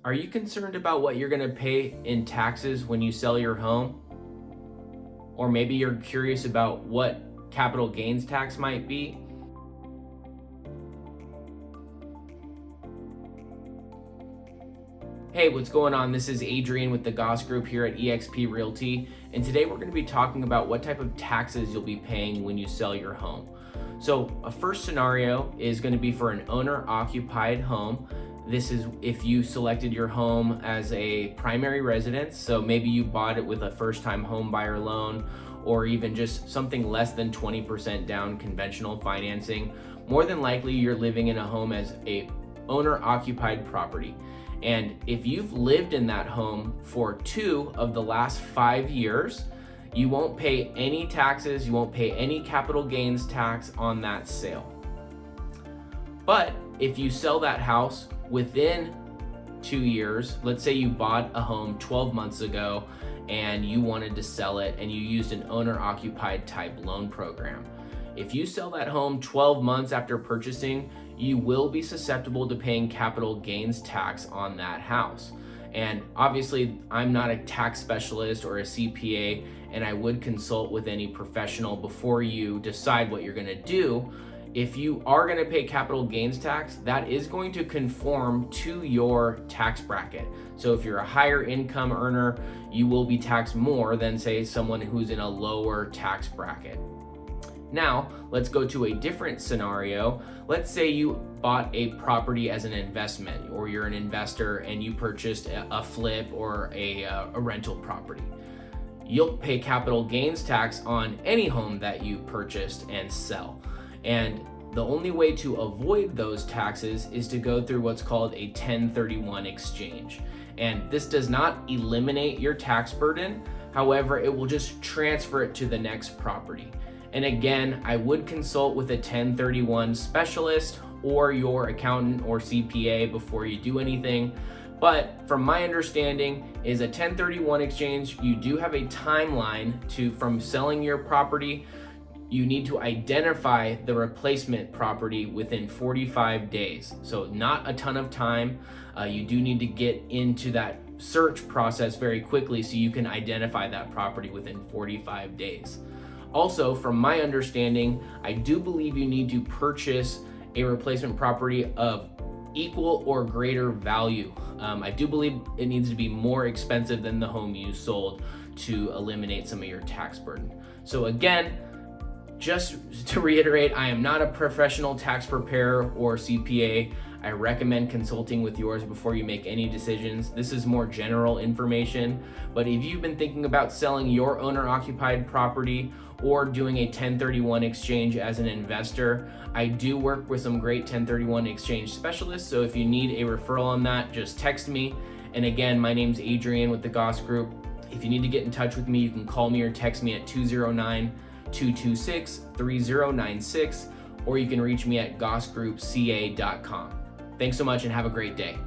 Are you concerned about what you're going to pay in taxes when you sell your home? Or maybe you're curious about what capital gains tax might be? Hey, what's going on? This is Adrian with the Goss Group here at eXp Realty, and today we're going to be talking about what type of taxes you'll be paying when you sell your home. So a first scenario is going to be for an owner-occupied home. This is if you selected your home as a primary residence, so maybe you bought it with a first-time home buyer loan or even just something less than 20% down conventional financing. More than likely you're living in a home as a owner-occupied property. And if you've lived in that home for 2 of the last 5 years, you won't pay any taxes, you won't pay any capital gains tax on that sale. But if you sell that house within 2 years, let's say you bought a home 12 months ago and you wanted to sell it and you used an owner-occupied type loan program. If you sell that home 12 months after purchasing, you will be susceptible to paying capital gains tax on that house. And obviously, I'm not a tax specialist or a CPA, and I would consult with any professional before you decide what you're gonna do. If you are gonna pay capital gains tax, that is going to conform to your tax bracket. So if you're a higher income earner, you will be taxed more than, say, someone who's in a lower tax bracket. Now, let's go to a different scenario. Let's say you bought a property as an investment, or you're an investor and you purchased a flip or a rental property. You'll pay capital gains tax on any home that you purchased and sell. And the only way to avoid those taxes is to go through what's called a 1031 exchange. And this does not eliminate your tax burden. However, it will just transfer it to the next property. And again, I would consult with a 1031 specialist or your accountant or CPA before you do anything. But from my understanding is a 1031 exchange, you do have a timeline from selling your property. You need to identify the replacement property within 45 days. So not a ton of time. You do need to get into that search process very quickly so you can identify that property within 45 days. Also, from my understanding, I do believe you need to purchase a replacement property of equal or greater value. I do believe it needs to be more expensive than the home you sold to eliminate some of your tax burden. So again, just to reiterate, I am not a professional tax preparer or CPA. I recommend consulting with yours before you make any decisions. This is more general information, but if you've been thinking about selling your owner-occupied property or doing a 1031 exchange as an investor, I do work with some great 1031 exchange specialists, so if you need a referral on that, just text me. And again, my name's Adrian with the Goss Group. If you need to get in touch with me, you can call me or text me at 209-226-3096, or you can reach me at gossgroupca.com. Thanks so much and have a great day.